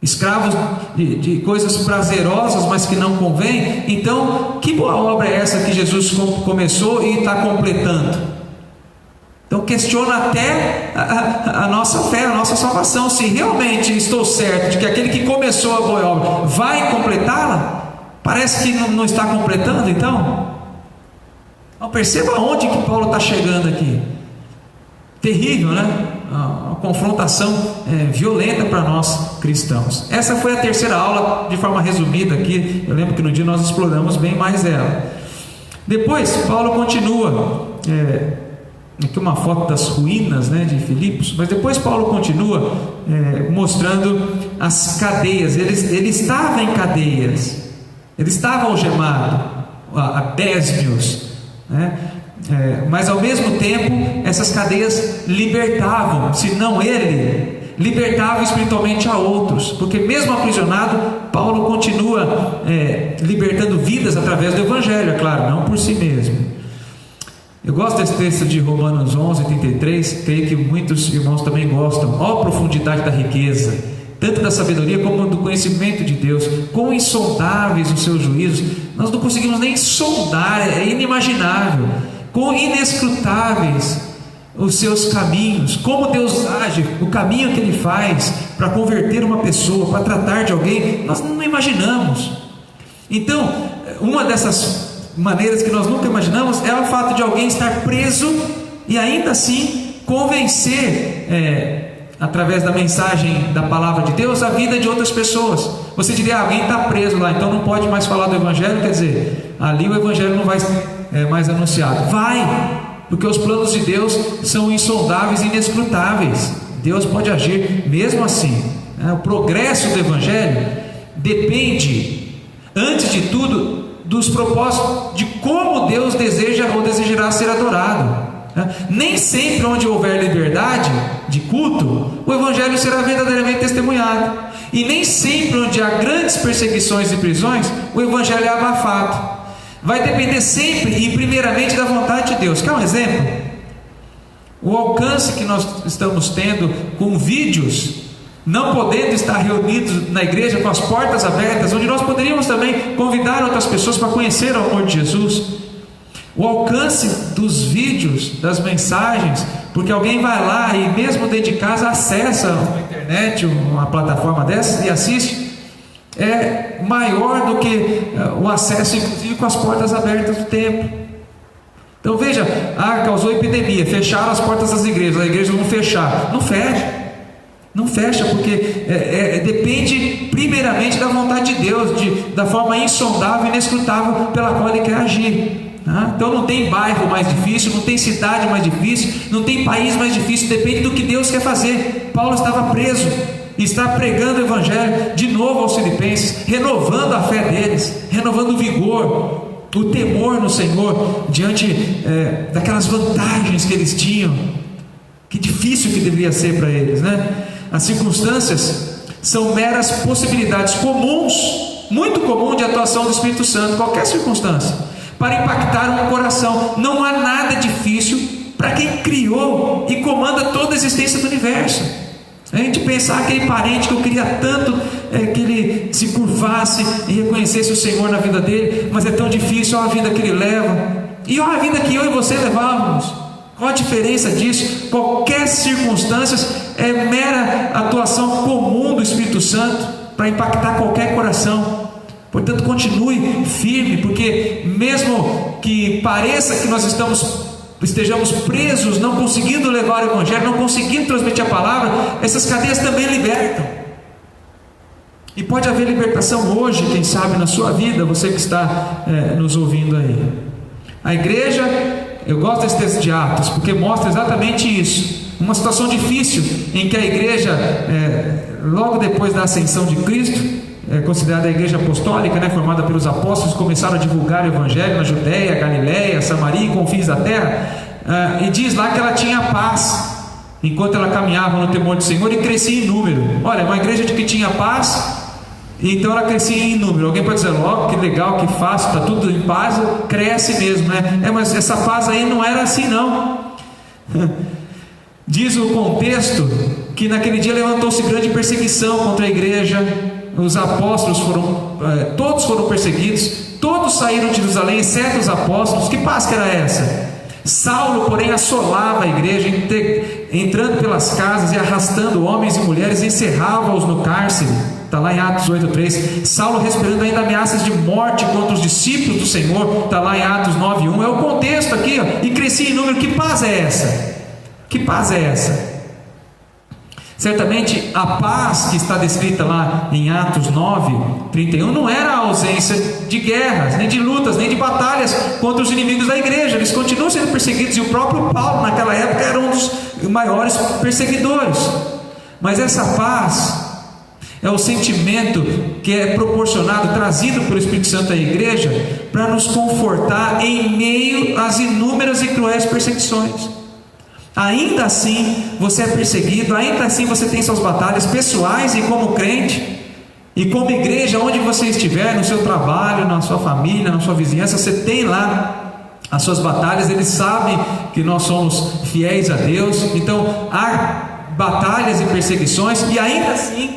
escravos de coisas prazerosas, mas que não convém, então que boa obra é essa que Jesus começou e está completando? Então questiona até a nossa fé, a nossa salvação. Se realmente estou certo de que aquele que começou a boa obra vai completá-la, parece que não está completando. Então Então, perceba onde que Paulo está chegando aqui. Terrível, né? Uma confrontação violenta para nós cristãos. Essa foi a terceira aula, de forma resumida aqui. Eu lembro que no dia nós exploramos bem mais ela. Depois, Paulo continua. Aqui uma foto das ruínas, né, de Filipos. Mas depois Paulo continua mostrando as cadeias. Ele estava em cadeias. Ele estava algemado, a désmios, né? Mas ao mesmo tempo essas cadeias libertavam, se não ele, libertava espiritualmente a outros, porque mesmo aprisionado, Paulo continua libertando vidas através do Evangelho, é claro, não por si mesmo. Eu gosto desse texto de Romanos 11:33, creio que muitos irmãos também gostam. Ó, profundidade da riqueza, tanto da sabedoria como do conhecimento de Deus, quão insondáveis os seus juízos, nós não conseguimos nem sondar, é inimaginável. Quão inescrutáveis os seus caminhos, como Deus age, o caminho que Ele faz para converter uma pessoa, para tratar de alguém, nós não imaginamos. Então, uma dessas maneiras que nós nunca imaginamos é o fato de alguém estar preso e ainda assim convencer, através da mensagem da palavra de Deus, a vida de outras pessoas. Você diria, alguém está preso lá, então não pode mais falar do Evangelho, quer dizer, ali o Evangelho não vai mais anunciado. Vai, porque os planos de Deus são insondáveis e inescrutáveis. Deus pode agir mesmo assim. O progresso do Evangelho depende, antes de tudo, dos propósitos de como Deus deseja ou desejará ser adorado. Nem sempre onde houver liberdade de culto, o Evangelho será verdadeiramente testemunhado. E nem sempre onde há grandes perseguições e prisões, o Evangelho é abafado. Vai depender sempre e primeiramente da vontade de Deus. Quer um exemplo? O alcance que nós estamos tendo com vídeos, não podendo estar reunidos na igreja com as portas abertas, onde nós poderíamos também convidar outras pessoas para conhecer o amor de Jesus. O alcance dos vídeos, das mensagens, porque alguém vai lá e mesmo dentro de casa acessa uma internet, uma plataforma dessas e assiste, é maior do que o acesso, inclusive com as portas abertas do templo. Então veja, causou epidemia, fecharam as portas das igrejas, as igrejas vão fechar. Não fecha, porque depende primeiramente da vontade de Deus, da forma insondável e inescrutável pela qual Ele quer agir. Então não tem bairro mais difícil, não tem cidade mais difícil, não tem país mais difícil, depende do que Deus quer fazer. Paulo estava preso e está pregando o Evangelho de novo aos filipenses, renovando a fé deles, renovando o vigor, o temor no Senhor, diante daquelas vantagens que eles tinham. Que difícil que deveria ser para eles, né? As circunstâncias são meras possibilidades comuns, muito comum de atuação do Espírito Santo, qualquer circunstância, para impactar um coração. Não há nada difícil para quem criou e comanda toda a existência do universo. A gente pensar aquele parente que eu queria tanto que ele se curvasse e reconhecesse o Senhor na vida dele, mas é tão difícil, olha a vida que ele leva, e olha a vida que eu e você levávamos. Qual a diferença disso? Qualquer circunstância é mera atuação comum do Espírito Santo para impactar qualquer coração. Portanto, continue firme, porque mesmo que pareça que nós estejamos presos, não conseguindo levar o Evangelho, não conseguindo transmitir a palavra, essas cadeias também libertam. E pode haver libertação hoje, quem sabe, na sua vida, você que está nos ouvindo aí. A igreja, eu gosto desse texto de Atos, porque mostra exatamente isso. Uma situação difícil, em que a igreja, logo depois da ascensão de Cristo, considerada a igreja apostólica, formada pelos apóstolos, começaram a divulgar o Evangelho na Judéia, Galiléia, Samaria e confins da terra, e diz lá que ela tinha paz, enquanto ela caminhava no temor do Senhor, e crescia em número. Olha, uma igreja de que tinha paz, então ela crescia em número. Alguém pode dizer, logo, que legal, que fácil, está tudo em paz, cresce mesmo, né? Mas essa paz aí não era assim não. Diz o contexto que naquele dia levantou-se grande perseguição contra a igreja. Os apóstolos todos foram perseguidos, todos saíram de Jerusalém, exceto os apóstolos. Que paz que era essa? Saulo, porém, assolava a igreja, entrando pelas casas e arrastando homens e mulheres, encerrava-os no cárcere, está lá em Atos 8:3. Saulo respirando ainda ameaças de morte contra os discípulos do Senhor, está lá em Atos 9:1. É o contexto aqui, ó. E cresci em número. Que paz é essa? Que paz é essa? Certamente a paz que está descrita lá em Atos 9:31 não era a ausência de guerras, nem de lutas, nem de batalhas contra os inimigos da igreja. Eles continuam sendo perseguidos, e o próprio Paulo naquela época era um dos maiores perseguidores. Mas essa paz é o sentimento que é proporcionado, trazido pelo Espírito Santo à igreja, para nos confortar em meio às inúmeras e cruéis perseguições. Ainda assim você é perseguido, ainda assim você tem suas batalhas pessoais, e como crente e como igreja, onde você estiver, no seu trabalho, na sua família, na sua vizinhança, você tem lá as suas batalhas. Eles sabem que nós somos fiéis a Deus, então há batalhas e perseguições, e ainda assim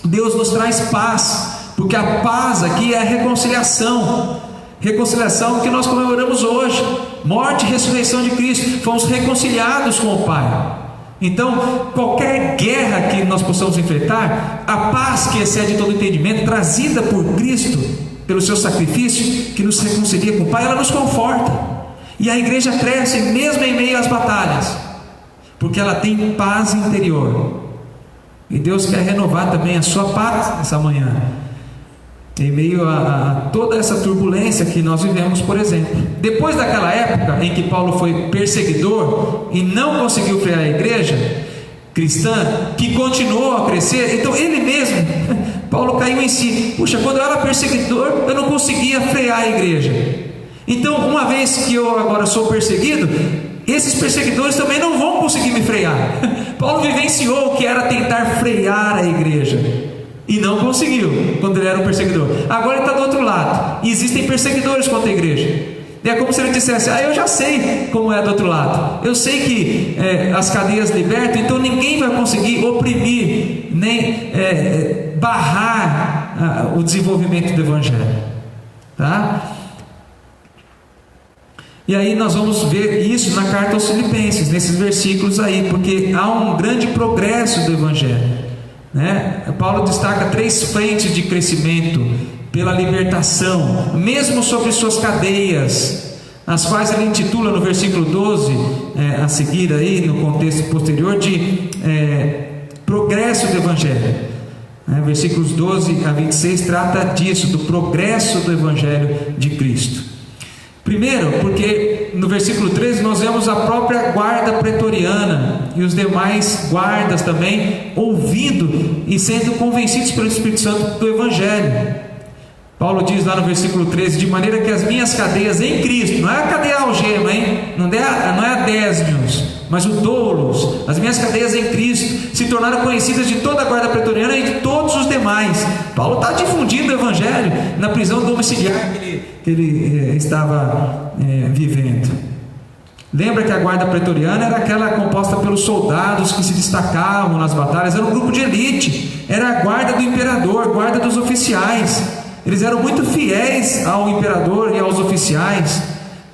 Deus nos traz paz, porque a paz aqui é a reconciliação que nós comemoramos hoje. Morte e ressurreição de Cristo, fomos reconciliados com o Pai. Então qualquer guerra que nós possamos enfrentar, a paz que excede todo entendimento, trazida por Cristo, pelo seu sacrifício, que nos reconcilia com o Pai, ela nos conforta. E a igreja cresce mesmo em meio às batalhas, porque ela tem paz interior. E Deus quer renovar também a sua paz nessa manhã, em meio a toda essa turbulência que nós vivemos. Por exemplo, depois daquela época em que Paulo foi perseguidor e não conseguiu frear a igreja cristã, que continuou a crescer, então ele mesmo, Paulo, caiu em si. Puxa, quando eu era perseguidor, eu não conseguia frear a igreja. Então, uma vez que eu agora sou perseguido, esses perseguidores também não vão conseguir me frear. Paulo vivenciou o que era tentar frear a igreja, e não conseguiu quando ele era um perseguidor. Agora ele está do outro lado, e existem perseguidores contra a igreja. E é como se ele dissesse: eu já sei como é do outro lado, eu sei que as cadeias libertam, então ninguém vai conseguir oprimir, nem barrar o desenvolvimento do Evangelho, tá? E aí nós vamos ver isso na carta aos Filipenses, nesses versículos aí, porque há um grande progresso do Evangelho, né? Paulo destaca 3 frentes de crescimento pela libertação, mesmo sobre suas cadeias, as quais ele intitula no versículo 12, a seguir aí, no contexto posterior, de progresso do Evangelho. Versículos 12 a 26 trata disso, do progresso do Evangelho de Cristo. Primeiro, porque no versículo 13 nós vemos a própria guarda pretoriana e os demais guardas também ouvindo e sendo convencidos pelo Espírito Santo do Evangelho. Paulo diz lá no versículo 13: de maneira que as minhas cadeias em Cristo, não é a cadeia algema, hein? Não é a Desmios, mas o doulos, as minhas cadeias em Cristo se tornaram conhecidas de toda a guarda pretoriana e de todos os demais. Paulo está difundindo o Evangelho na prisão domiciliar que ele estava vivendo. Lembra que a guarda pretoriana era aquela composta pelos soldados que se destacavam nas batalhas, era um grupo de elite, era a guarda do imperador, guarda dos oficiais. Eles eram muito fiéis ao imperador e aos oficiais.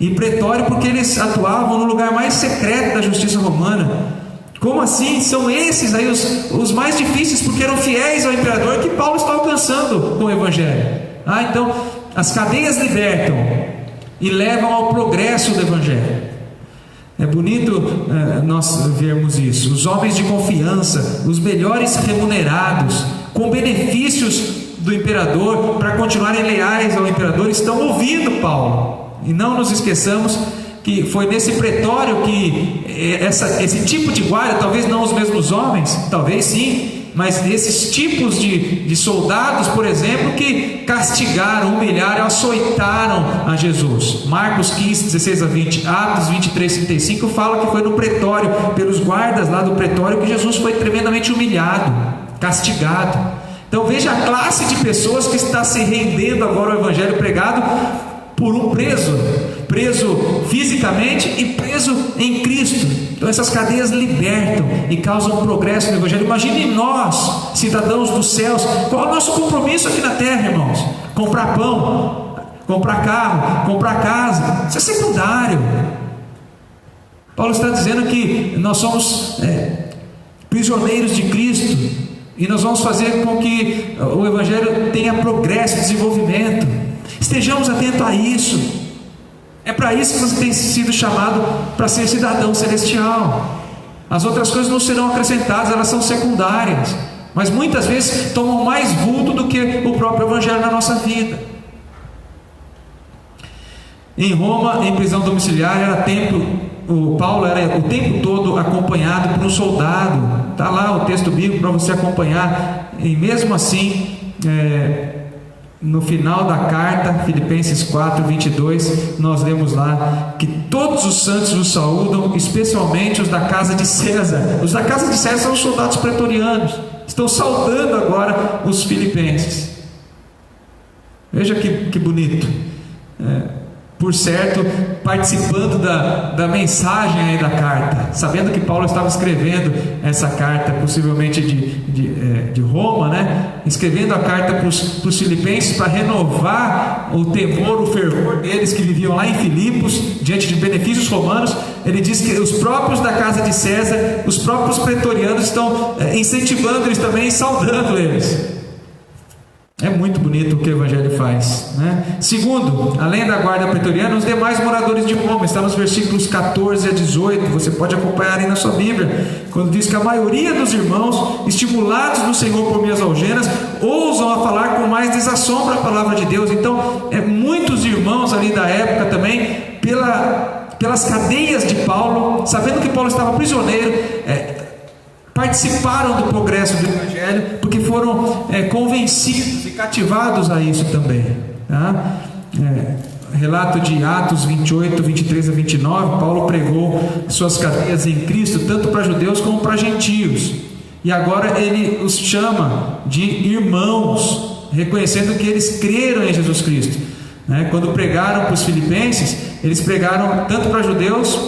E pretório porque eles atuavam no lugar mais secreto da justiça romana. Como assim? São esses aí os mais difíceis, porque eram fiéis ao imperador, que Paulo está alcançando com o Evangelho. Então as cadeias libertam e levam ao progresso do Evangelho. É bonito nós vermos isso. Os homens de confiança, os melhores remunerados, com benefícios do imperador, para continuarem leais ao imperador, estão ouvindo Paulo. E não nos esqueçamos que foi nesse pretório que esse tipo de guarda, talvez não os mesmos homens, talvez sim, mas esses tipos de soldados, por exemplo, que castigaram, humilharam, açoitaram a Jesus. Marcos 15, 16 a 20, Atos 23, 35 fala que foi no pretório, pelos guardas lá do pretório, que Jesus foi tremendamente humilhado, castigado. Então veja a classe de pessoas que está se rendendo agora ao Evangelho pregado por um preso fisicamente e preso em Cristo. Então essas cadeias libertam e causam progresso no Evangelho. Imagine nós, cidadãos dos céus, qual é o nosso compromisso aqui na terra, irmãos? Comprar pão, comprar carro, comprar casa, isso é secundário. Paulo está dizendo que nós somos prisioneiros de Cristo, e nós vamos fazer com que o Evangelho tenha progresso, desenvolvimento. Estejamos atentos a isso. É para isso que você tem sido chamado, para ser cidadão celestial. As outras coisas não serão acrescentadas, elas são secundárias, mas muitas vezes tomam mais vulto do que o próprio Evangelho na nossa vida. Em Roma, em prisão domiciliar, o Paulo era o tempo todo acompanhado por um soldado. Está lá o texto bíblico para você acompanhar. E mesmo assim, no final da carta, Filipenses 4, 22, nós lemos lá que todos os santos os saúdam, especialmente os da casa de César. Os da casa de César são os soldados pretorianos, estão saudando agora os filipenses. Veja que bonito. Por certo, participando da mensagem aí da carta, sabendo que Paulo estava escrevendo essa carta, possivelmente de Roma, né? Escrevendo a carta para os filipenses, para renovar o temor, o fervor deles que viviam lá em Filipos, diante de benefícios romanos. Ele diz que os próprios da casa de César, os próprios pretorianos estão incentivando eles também e saudando eles. É muito bonito o que o Evangelho faz, né? Segundo, além da guarda pretoriana, os demais moradores de Roma. Está nos versículos 14 a 18. Você pode acompanhar aí na sua Bíblia, quando diz que a maioria dos irmãos, estimulados no Senhor por minhas algemas, ousam a falar com mais desassombro a palavra de Deus. Então, muitos irmãos ali da época também, pelas cadeias de Paulo, sabendo que Paulo estava prisioneiro, participaram do progresso do Evangelho, porque foram convencidos e cativados a isso também, tá? Relato de Atos 28, 23 a 29, Paulo pregou suas cadeias em Cristo, tanto para judeus como para gentios, e agora ele os chama de irmãos, reconhecendo que eles creram em Jesus Cristo, né? Quando pregaram para os filipenses, eles pregaram tanto para judeus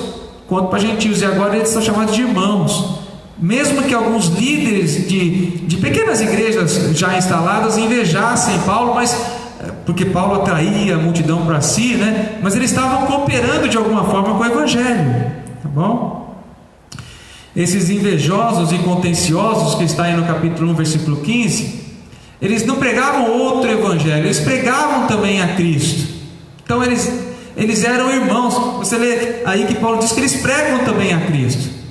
quanto para gentios, e agora eles são chamados de irmãos. Mesmo que alguns líderes de pequenas igrejas já instaladas invejassem Paulo, mas porque Paulo atraía a multidão para si, né? Mas eles estavam cooperando de alguma forma com o Evangelho, tá bom? Esses invejosos e contenciosos que está aí no capítulo 1, versículo 15, eles não pregavam outro Evangelho, eles pregavam também a Cristo. Então eles eram irmãos. Você lê aí que Paulo diz que eles pregam também a Cristo,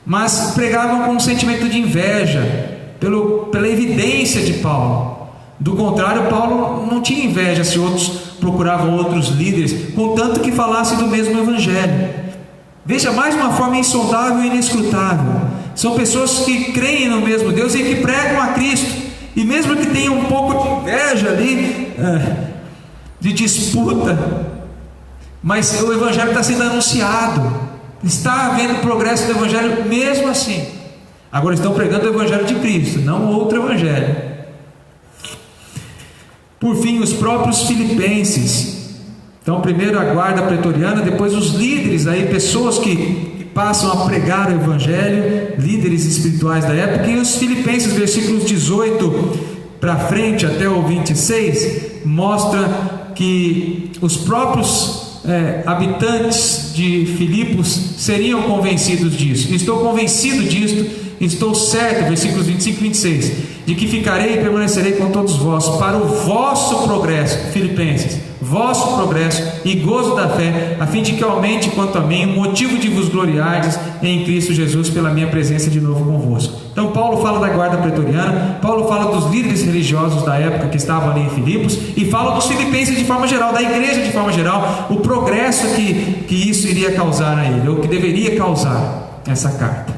mas pregavam com um sentimento de inveja pela evidência de Paulo. Do contrário, Paulo não tinha inveja se outros procuravam outros líderes, contanto que falassem do mesmo Evangelho. Veja, mais uma forma insondável e inescrutável. São pessoas que creem no mesmo Deus e que pregam a Cristo, e mesmo que tenham um pouco de inveja ali, de disputa, mas o Evangelho está sendo anunciado. Está havendo progresso do Evangelho mesmo assim. Agora estão pregando o Evangelho de Cristo, não outro Evangelho. Por fim, os próprios filipenses. Então, primeiro a guarda pretoriana, depois os líderes aí, pessoas que passam a pregar o Evangelho, líderes espirituais da época. E os filipenses, versículos 18 para frente até o 26, mostra que os próprios habitantes de Filipos seriam convencidos disso. Estou convencido disto, estou certo, versículos 25 e 26, de que ficarei e permanecerei com todos vós para o vosso progresso, Filipenses, vosso progresso e gozo da fé, a fim de que aumente quanto a mim o motivo de vos gloriardes em Cristo Jesus pela minha presença de novo convosco. Então Paulo fala da guarda pretoriana, Paulo fala dos líderes religiosos da época que estavam ali em Filipos, e fala dos filipenses de forma geral, da igreja de forma geral, o progresso que isso iria causar a ele, ou que deveria causar essa carta.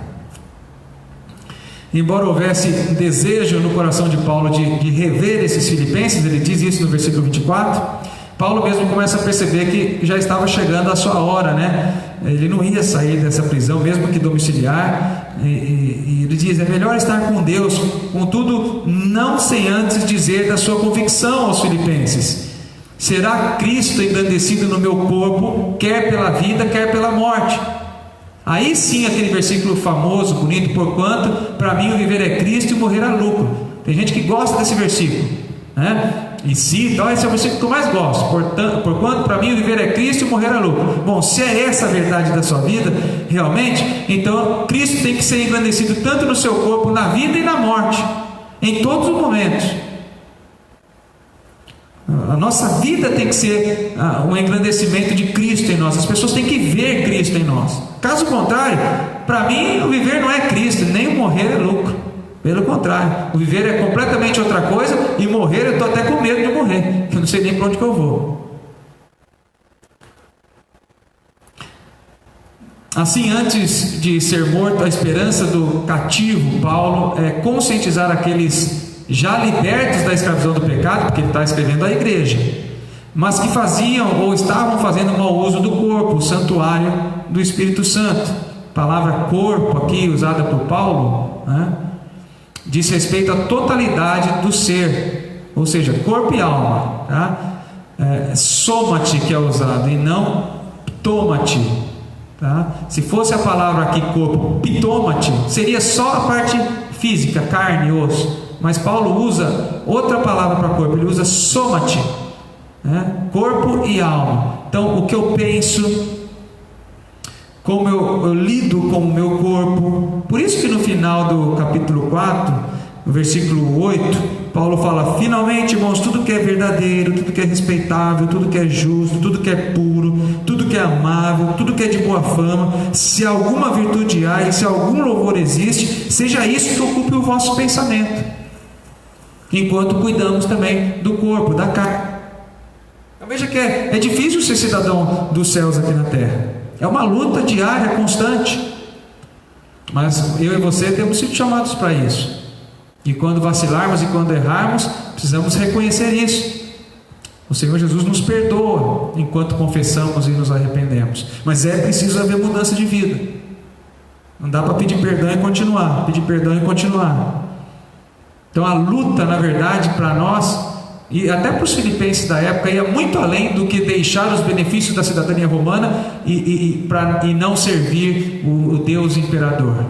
Embora houvesse um desejo no coração de Paulo de rever esses filipenses, ele diz isso no versículo 24, Paulo mesmo começa a perceber que já estava chegando a sua hora, né? Ele não ia sair dessa prisão, mesmo que domiciliar, e ele diz: é melhor estar com Deus, contudo, não sem antes dizer da sua convicção aos filipenses: será Cristo engrandecido no meu corpo, quer pela vida, quer pela morte. Aí sim, aquele versículo famoso, bonito: porquanto para mim o viver é Cristo e o morrer é lucro. Tem gente que gosta desse versículo, né? E sim, então esse é o versículo que eu mais gosto. Porquanto para mim o viver é Cristo e o morrer é lucro. Bom, se é essa a verdade da sua vida, realmente, então Cristo tem que ser engrandecido tanto no seu corpo, na vida e na morte. em todos os momentos. A nossa vida tem que ser um engrandecimento de Cristo em nós. As pessoas têm que ver Cristo em nós. Caso contrário, para mim o viver não é Cristo, nem o morrer é lucro. Pelo contrário, o viver é completamente outra coisa, e morrer eu estou até com medo de morrer, que eu não sei nem para onde que eu vou. Assim, antes de ser morto, a esperança do cativo, Paulo, é conscientizar aqueles já libertos da escravidão do pecado, porque ele está escrevendo à igreja, mas que faziam ou estavam fazendo mau uso do corpo, o santuário do Espírito Santo. A palavra corpo aqui usada por Paulo, né, diz respeito à totalidade do ser, ou seja, corpo e alma, tá? Somate que é usado e não ptomate, tá? Se fosse a palavra aqui corpo, ptomate, seria só a parte física, carne e osso. Mas Paulo usa outra palavra para corpo, ele usa somate, né? Corpo e alma. Então, o que eu penso, como eu lido com o meu corpo. Por isso que no final do capítulo 4, no versículo 8, Paulo fala: finalmente, irmãos, tudo que é verdadeiro, tudo que é respeitável, tudo que é justo, tudo que é puro, tudo que é amável, tudo que é de boa fama, se alguma virtude há e se algum louvor existe, seja isso que ocupe o vosso pensamento, enquanto cuidamos também do corpo, da carne. Então veja que é difícil ser cidadão dos céus aqui na terra. É uma luta diária, constante. Mas eu e você temos sido chamados para isso. E quando vacilarmos e quando errarmos, precisamos reconhecer isso. O Senhor Jesus nos perdoa enquanto confessamos e nos arrependemos. Mas é preciso haver mudança de vida. Não dá para pedir perdão e continuar, pedir perdão e continuar. Então a luta, na verdade, para nós, e até para os filipenses da época, ia muito além do que deixar os benefícios da cidadania romana e não servir o Deus imperador.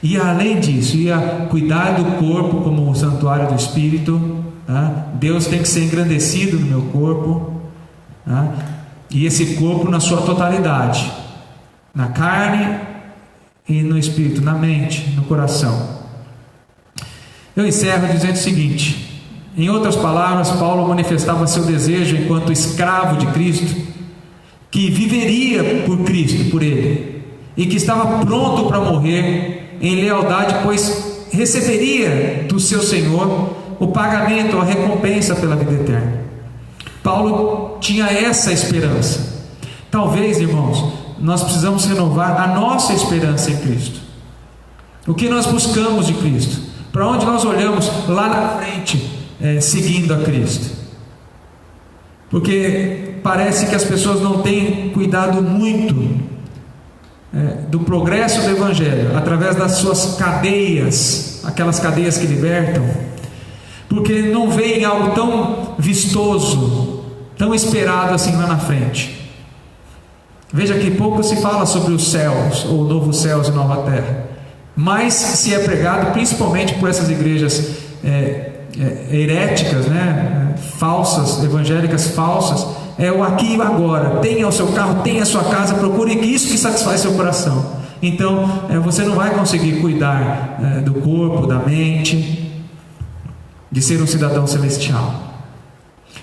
E além disso, ia cuidar do corpo como o santuário do Espírito, tá? Deus tem que ser engrandecido no meu corpo, tá? E esse corpo na sua totalidade, na carne e no Espírito, na mente, no coração. Eu encerro dizendo o seguinte: em outras palavras, Paulo manifestava seu desejo enquanto escravo de Cristo, que viveria por Cristo, por Ele, e que estava pronto para morrer em lealdade, pois receberia do seu Senhor o pagamento, a recompensa pela vida eterna. Paulo tinha essa esperança. Talvez, irmãos, nós precisamos renovar a nossa esperança em Cristo. O que nós buscamos de Cristo? Para onde nós olhamos lá na frente, seguindo a Cristo? Porque parece que as pessoas não têm cuidado muito do progresso do Evangelho, através das suas cadeias, aquelas cadeias que libertam, porque não veem algo tão vistoso, tão esperado assim lá na frente. Veja que pouco se fala sobre os céus, ou novos céus e nova terra, mas se é pregado principalmente por essas igrejas heréticas, né? Falsas, evangélicas falsas, é o aqui e o agora. Tenha o seu carro, tenha a sua casa, procure isso que satisfaz seu coração. Então você não vai conseguir cuidar do corpo, da mente, de ser um cidadão celestial.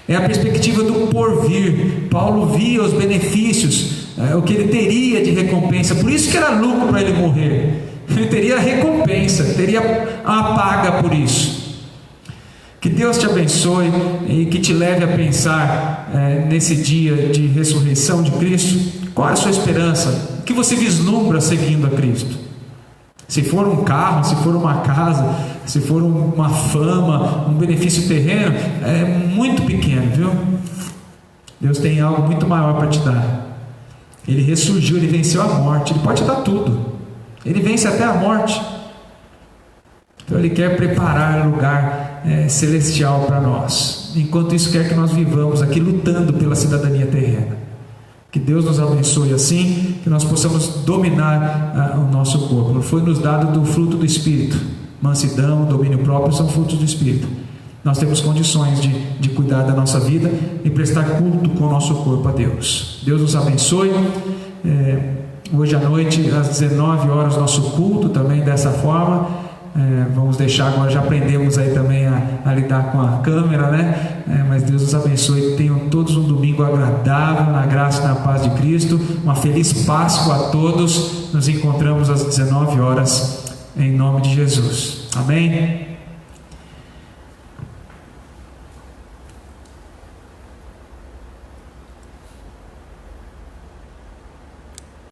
É a perspectiva do porvir. Paulo via os benefícios, o que ele teria de recompensa. Por isso que era lucro para ele morrer. Ele teria recompensa, teria uma paga por isso. Que Deus te abençoe e que te leve a pensar nesse dia de ressurreição de Cristo. Qual é a sua esperança? O que você vislumbra seguindo a Cristo? Se for um carro, se for uma casa, se for uma fama, um benefício terreno, é muito pequeno, viu? Deus tem algo muito maior para te dar. Ele ressurgiu, Ele venceu a morte. Ele pode te dar tudo. Ele vence até a morte. Então Ele quer preparar lugar celestial para nós. Enquanto isso, quer que nós vivamos aqui lutando pela cidadania terrena. Que Deus nos abençoe assim, que nós possamos dominar o nosso corpo. Foi nos dado do fruto do Espírito. Mansidão, domínio próprio são frutos do Espírito. Nós temos condições de cuidar da nossa vida e prestar culto com o nosso corpo a Deus. Deus nos abençoe. Hoje à noite, às 19 horas, nosso culto também dessa forma. vamos deixar agora, já aprendemos aí também a lidar com a câmera, né? Mas Deus os abençoe, tenham todos um domingo agradável, na graça e na paz de Cristo, uma feliz Páscoa a todos, nos encontramos às 19 horas, em nome de Jesus, amém?